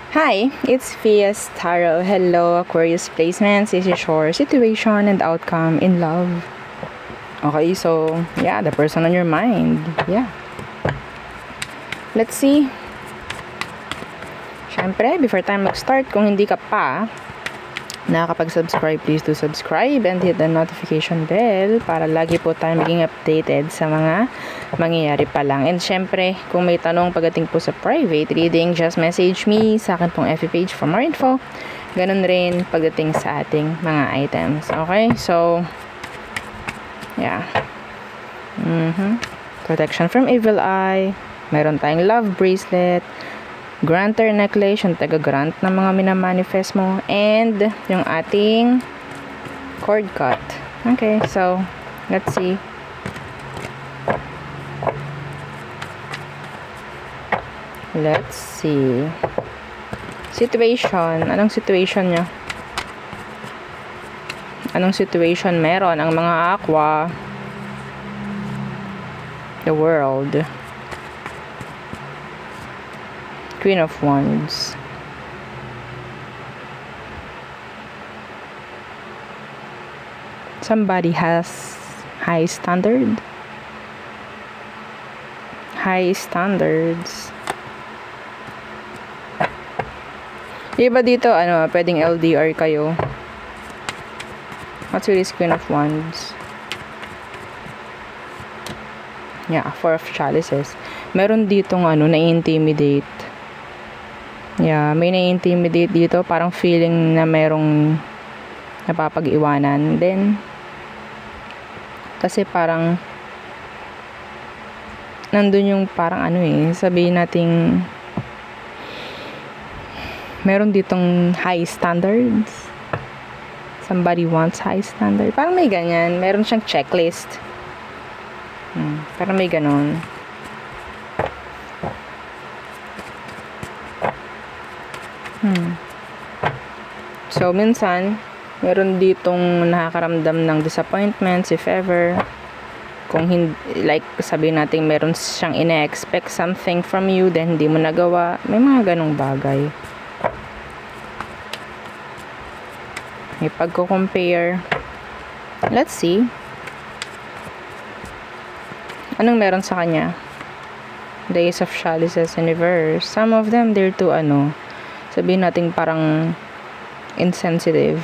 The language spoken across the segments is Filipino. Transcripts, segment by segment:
Hi, it's Fias Tarot. Hello, Aquarius placements. This is your situation and outcome in love. Okay, so yeah, the person on your mind. Yeah. Let's see. Syempre, before tayo mag-start, kung hindi ka pa nakakapag-subscribe, please do subscribe and hit the notification bell para lagi po tayo maging updated sa mga mangyayari pa lang. And syempre, kung may tanong pagdating po sa private reading, just message me sa akin pong FB page for more info. Ganun rin pagdating sa ating mga items. Okay? So, yeah. Protection from evil eye. Meron tayong love bracelet. Granter necklace, yung taga-grant ng mga minamanifest mo, and yung ating cord cut. Okay, so let's see. Let's see. Situation. Anong situation nyo? Anong situation meron ang mga aqua? The world. Queen of Wands. Somebody has high standard. High standards. Iba dito, pwedeng LDR kayo. What's with this Queen of Wands? Yeah, Four of Chalices. Meron ditong na-intimidate. Yeah, may na-intimidate dito. Parang feeling na merong napapag-iwanan. Then, kasi parang nandun yung parang sabihin nating meron ditong high standards. Somebody wants high standard. Parang may ganyan. Meron siyang checklist. Parang may ganon. So, minsan, meron ditong nakakaramdam ng disappointments, if ever. Kung hindi, like, sabihin natin, meron siyang ina-expect something from you, then hindi mo nagawa. May mga ganong bagay. May pagko-compare. Let's see. Anong meron sa kanya? The Ace of Chalices in reverse. Some of them, they're too, sabihin natin parang insensitive.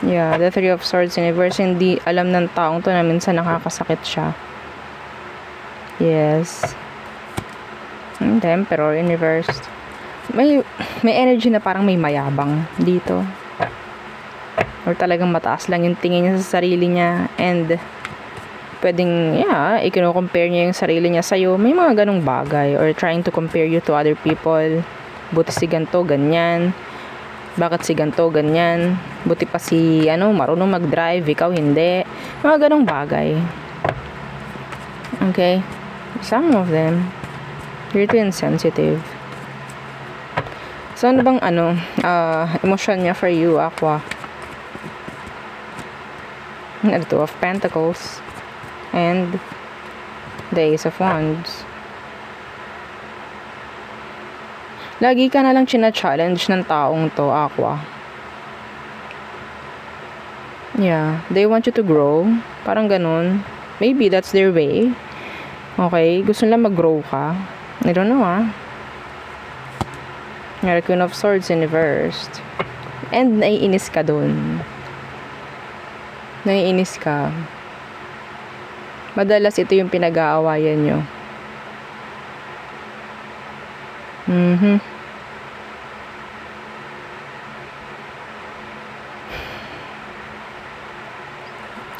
Yeah, the Three of Swords in reverse. Hindi alam ng taong to na minsan nakakasakit siya. Yes. The Emperor in reverse. May energy na parang may mayabang dito. Or talagang mataas lang yung tingin niya sa sarili niya. And pwedeng, ikino-compare niya yung sarili niya sa'yo. May mga ganong bagay. Or trying to compare you to other people. Buti si ganito, ganyan. Bakit si ganito, ganyan. Buti pa si, marunong mag-drive, ikaw hindi. Mga ganong bagay. Okay? Some of them, you're too insensitive. So, ano bang, emotion niya for you, Aqua? The Two of Pentacles. And the Ace of Wands. Lagi ka na lang china-challenge ng taong to, Aqua. Yeah, they want you to grow. Parang ganun. Maybe that's their way. Okay, gusto nila mag-grow ka. I don't know, You're Queen of Swords in reversed. And naiinis ka dun. Naiinis ka. Madalas ito yung pinag-aawayan nyo.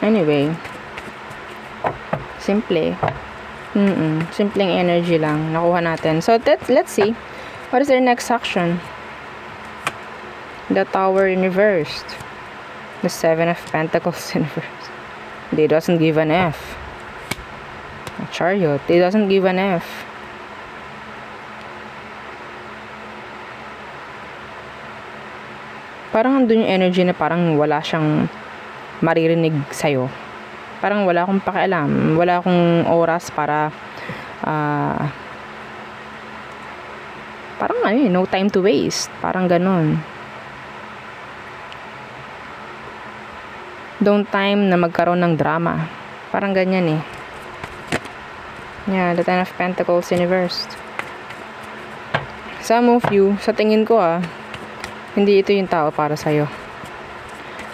Anyway. Simple. Simpleng energy lang. Nakuha natin. So, let's see. What is their next action? The Tower in reversed. The Seven of Pentacles in reversed. They doesn't give an F. A Chariot. They doesn't give an F. Parang andun yung energy na parang wala siyang maririnig sa'yo. Parang wala akong pakialam. Wala akong oras para Parang no time to waste. Parang ganon. Don't time na magkaroon ng drama. Parang ganyan eh. Yeah, the Ten of Pentacles Universe. Some of you, sa tingin ko hindi ito yung tao para sa'yo.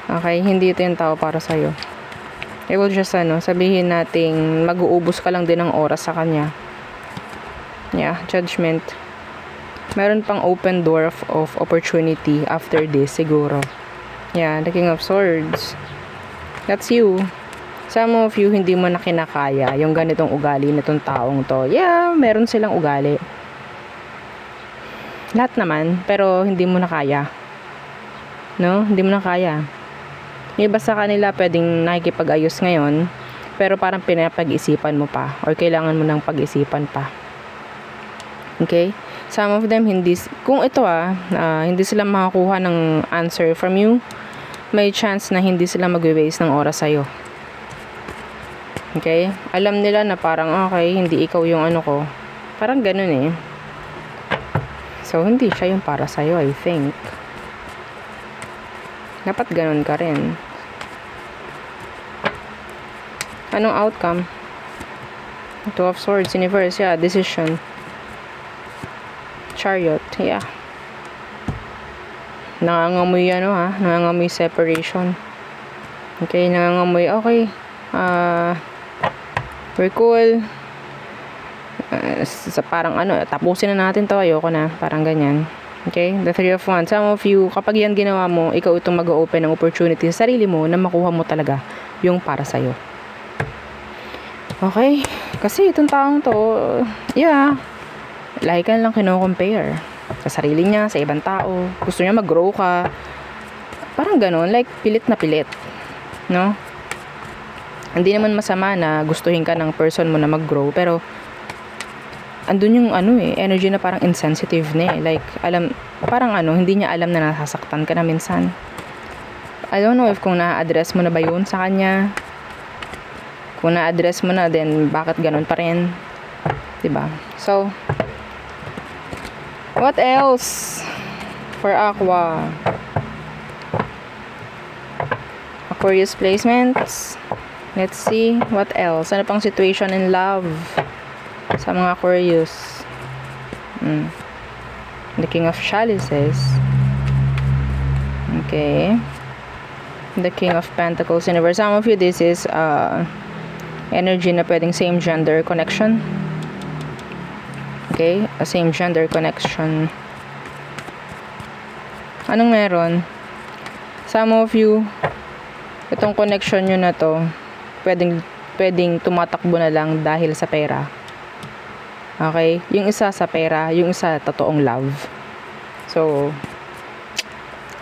Okay? Hindi ito yung tao para sa'yo. It will just, sabihin nating mag-uubos ka lang din ng oras sa kanya. Yeah, Judgment. Meron pang open door of opportunity after this, siguro. Yeah, the King of Swords. That's you. Some of you, hindi mo na kinakaya yung ganitong ugali nitong taong to. Yeah, meron silang ugali. Lahat naman, pero hindi mo na kaya. No? Hindi mo na kaya. Yung iba sa kanila, pwedeng nakikipag-ayos ngayon, pero parang pinapag-isipan mo pa, or kailangan mo ng pag-isipan pa. Okay? Some of them, kung ito hindi sila makakuha ng answer from you, may chance na hindi sila mag-waste ng oras sa'yo. Okay? Alam nila na parang, okay, hindi ikaw yung ko. Parang ganun eh. So, hindi siya yung para sa'yo, I think. Dapat ganun ka rin. Anong outcome? Two of Swords, Universe, yeah, decision. Chariot, yeah. Nangangamoy nangangamoy separation. Okay, nangangamoy, okay. We're cool. Parang tapusin na natin to, ayoko na. Parang ganyan. Okay, the Three of Wands. Some of you, kapag yan ginawa mo, ikaw itong mag-open ng opportunity sa sarili mo na makuha mo talaga yung para sa'yo. Okay, kasi itong taong to, yeah, lagi ka lang kino-compare sa sarili niya, sa ibang tao. Gusto niya mag-grow ka. Parang ganon, like pilit na pilit. No? Hindi naman masama na gustuhin ka ng person mo na mag-grow, pero andun yung energy na parang insensitive na eh. Like, parang hindi niya alam na nasasaktan ka na minsan. I don't know if kung na-address mo na ba yun sa kanya. Kung na-address mo na, then bakit ganun pa rin? Diba? So, what else for Aqua? Aquarius placements. Let's see what else. Ano pang situation in love sa mga Aquarius? The King of Chalices. Okay. The King of Pentacles Universe. Some of you, this is energy na pwedeng same gender connection. Okay, a same gender connection. Anong meron? Some of you, itong connection nyo na to, pwedeng tumatakbo na lang dahil sa pera. Okay? Yung isa sa pera, yung isa totoong love. So,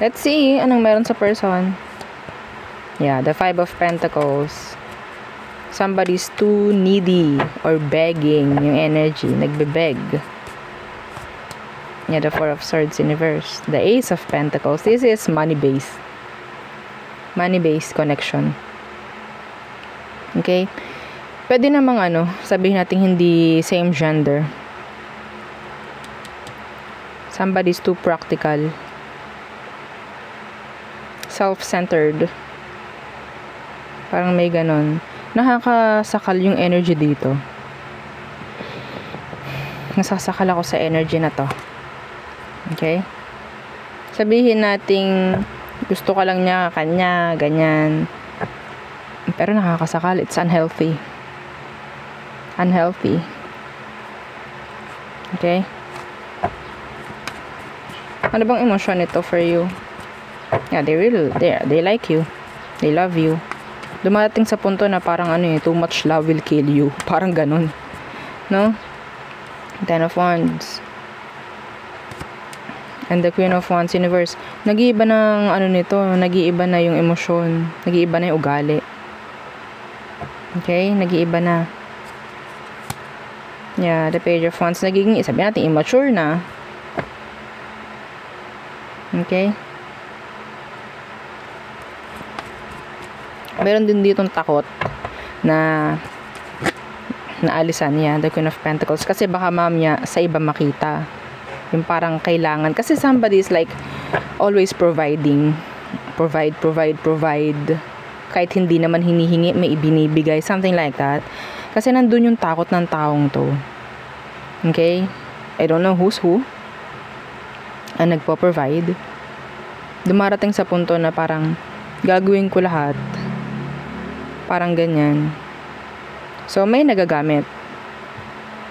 let's see anong meron sa person. Yeah, the Five of Pentacles. Somebody's too needy or begging yung energy. Nagbe-beg. Yeah, the Four of Swords Universe. The Ace of Pentacles. This is money-based. Money-based connection. Okay? Pwede namang sabihin natin hindi same gender. Somebody's too practical. Self-centered. Parang may ganon. Nakakasakal yung energy dito. Nasasakal ako sa energy na to. Okay? Sabihin nating gusto ka lang niya, kanya, ganyan. Pero nakakasakal. It's unhealthy. Unhealthy. Okay? Ano bang emotion nito for you? Yeah, they like you. They love you. Dumating sa punto na parang too much love will kill you. Parang ganun. No? Ten of Wands. And the Queen of Wands Universe. Nag-iiba ng nito. Nag-iiba na yung emosyon. Nag-iiba na yung ugali. Okay? Nag-iiba na. Yeah, the Page of Wands. Nagiging, sabihin natin, immature na. Okay? Meron din ditong takot na naalisan niya, the Queen of Pentacles. Kasi baka mamaya sa iba makita. Yung parang kailangan. Kasi somebody is like, always providing. Provide. Kahit hindi naman hinihingi, may ibinibigay. Something like that. Kasi nandun yung takot ng taong to. Okay? I don't know who's who. Ang nagpo-provide. Dumarating sa punto na parang, gagawin ko lahat. Parang ganyan. So, may nagagamit.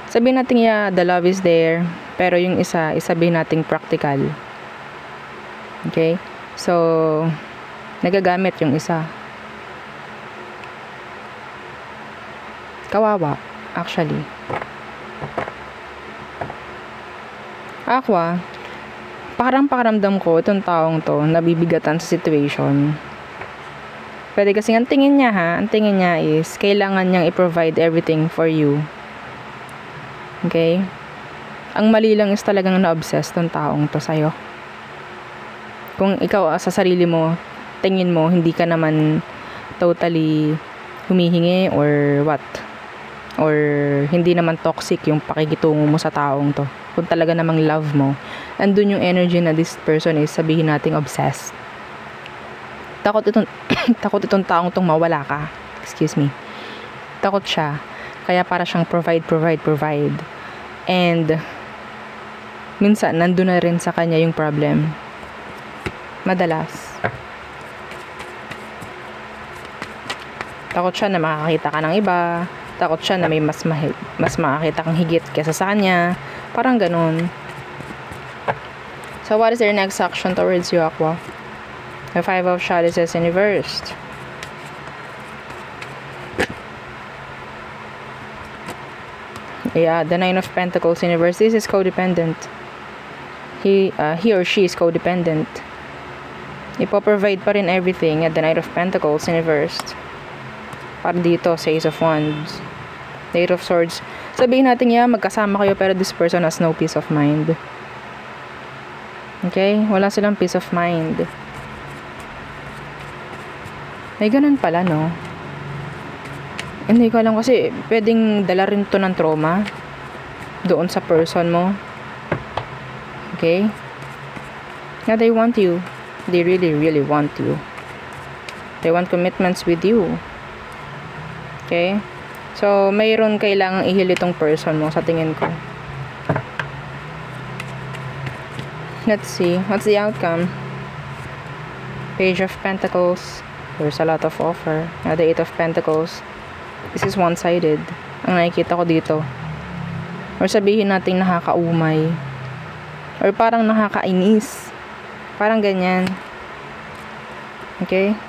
Sabihin natin, yeah, the love is there. Pero yung isa, isabihin natin practical. Okay? So, nagagamit yung isa. Kawawa, actually. Aqua, parang pakiramdam ko, itong taong to, nabibigatan sa situation. Pwede kasi ang tingin niya is, kailangan niyang i-provide everything for you. Okay? Ang mali lang is talagang na-obsess tong taong to sa'yo. Kung ikaw sa sarili mo, tingin mo, hindi ka naman totally humihingi or what. Or hindi naman toxic yung pakikitungo mo sa taong to. Kung talaga namang love mo, andun yung energy na this person is sabihin nating obsessed. Takot itong taong tong mawala ka. Excuse me. Takot siya. Kaya para siyang provide. And minsan, nandun na rin sa kanya yung problem. Madalas. Takot siya na makakita ka ng iba. Takot siya na may mas makakita kang higit kesa sa kanya. Parang ganun. So, what is their next action towards you, Aqua? The Five of Chalices in reversed. Yeah, the Nine of Pentacles in reverse. This is codependent. He or she is codependent. Ipo-provide pa rin everything at the Knight of Pentacles in reversed. Para dito, sa Ace of Wands. The Eight of Swords. Sabihin natin magkasama kayo pero this person has no peace of mind. Okay? Wala silang peace of mind. May ganun pala, no? Hindi ko alam kasi pwedeng dala rin to ng trauma doon sa person mo. Okay? Yeah, they want you. They really, really want you. They want commitments with you. Okay? So, mayroon kailangang ihil itong person mo sa tingin ko. Let's see. What's the outcome? Page of Pentacles. There's a lot of offer. The Eight of Pentacles. This is one-sided. Ang nakikita ko dito. Or sabihin natin nakakaumay. Or parang nakakainis. Parang ganyan. Okay?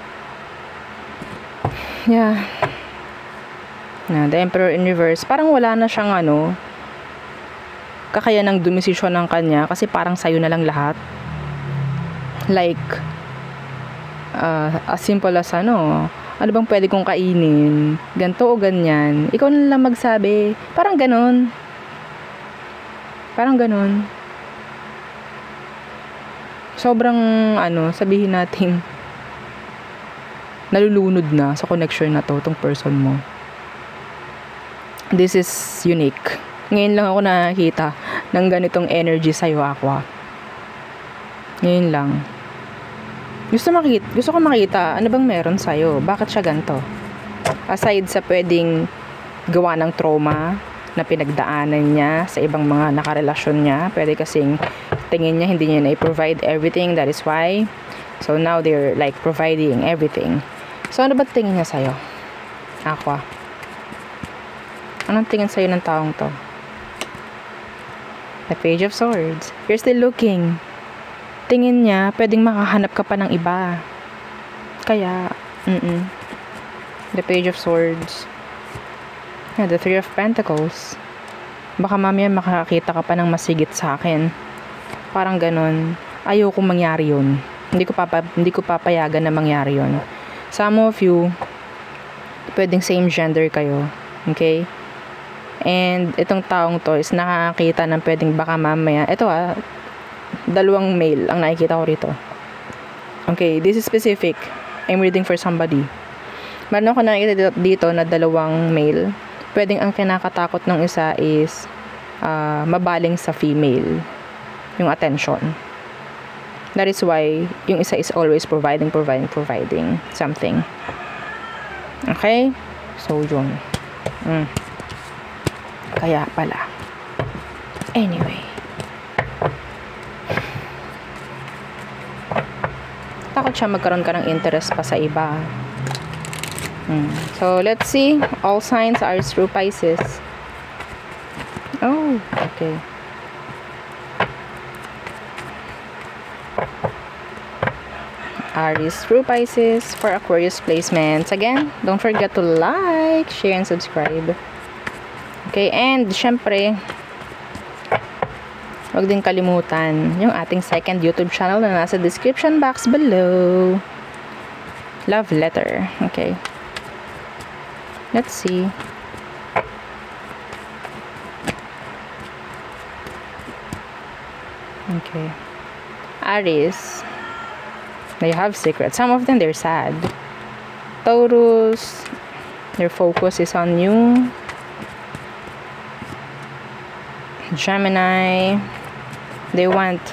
Yeah. The Emperor in reverse. Parang wala na siyang kakayanang dumisisyon ng kanya kasi parang sayo na lang lahat. Like, as simple as ano bang pwede kong kainin? Ganto o ganyan? Ikaw na lang magsabi. Parang ganon. Sobrang sabihin natin nalulunod na sa connection na tong person mo. This is unique. Ngayon lang ako nakakita ng ganitong energy sa'yo, Aqua. Ngayon lang. Gusto ko makita ano bang meron sa'yo. Bakit siya ganito? Aside sa pwedeng gawa ng trauma na pinagdaanan niya sa ibang mga nakarelasyon niya, pwede kasing tingin niya hindi niya na-provide everything, that is why. So now they're like providing everything. So ano ba tingin niya sa'yo, Aqua? Anong tingin sa'yo ng taong to? The Page of Swords. You're still looking. Tingin niya, pwedeng makahanap ka pa ng iba. Kaya, The Page of Swords. The Three of Pentacles. Baka mamaya makakita ka pa ng masigit sa akin. Parang ganun. Ayoko mangyari yun. Hindi ko papayagan na mangyari yun. Some of you, pwedeng same gender kayo. Okay? And itong taong to is nakakita ng pwedeng baka mamaya. Ito dalawang male ang nakikita ko rito. Okay, this is specific. I'm reading for somebody. Meron ako nakikita dito na dalawang male. Pwedeng ang kinakatakot ng isa is mabaling sa female. yung attention. That is why yung isa is always providing something. Okay? So, yun. Kaya pala. Anyway. Takot siya magkaroon ka ng interest pa sa iba. So, let's see. All signs are through Pisces. Oh, okay. Aries through Pisces for Aquarius placements. Again, don't forget to like, share, and subscribe. Okay, and syempre, huwag din kalimutan yung ating second YouTube channel na nasa description box below. Love letter. Okay. Let's see. Okay. Aries. They have secrets. Some of them, they're sad. Taurus, their focus is on you. Gemini, they want,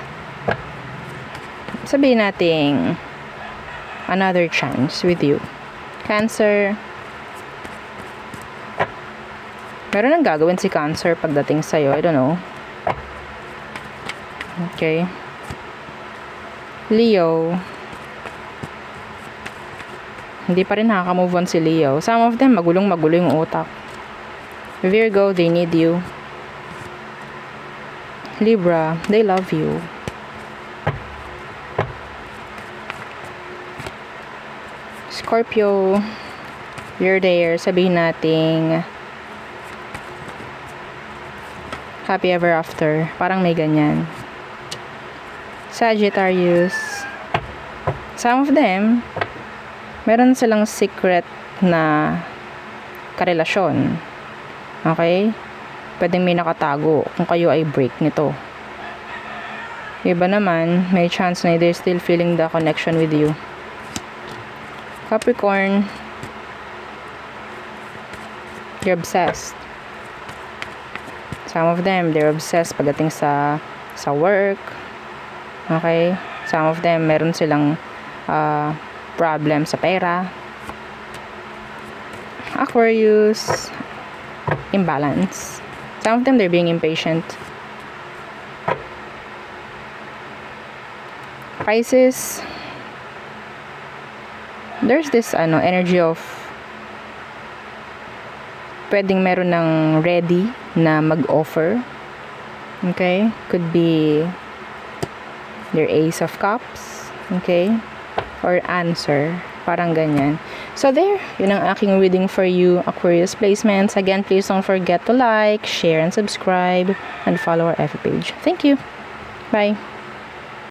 sabihin nating, another chance with you. Cancer, meron nang gagawin si Cancer pagdating sa'yo. I don't know. Okay. Leo, hindi pa rin nakaka-move on si Leo. Some of them, magulong-magulo yung utak. Virgo, they need you. Libra, they love you. Scorpio, you're there. Sabihin nating happy ever after. Parang may ganyan. Sagittarius, some of them, meron silang secret na karelasyon. Okay? Pwedeng may nakatago kung kayo ay break nito. Iba naman, may chance na they're still feeling the connection with you. Capricorn, you're obsessed. Some of them, they're obsessed pagdating sa work. Okay? Some of them, meron silang problem sa pera. Aquarius, imbalance. Some of them, they're being impatient. Pisces, there's this energy of pwedeng meron ng ready na mag-offer. Okay? Could be your Ace of Cups. Okay? Or answer. Parang ganyan. So there, yun ang aking reading for you, Aquarius placements. Again, please don't forget to like, share, and subscribe, and follow our FB page. Thank you. Bye.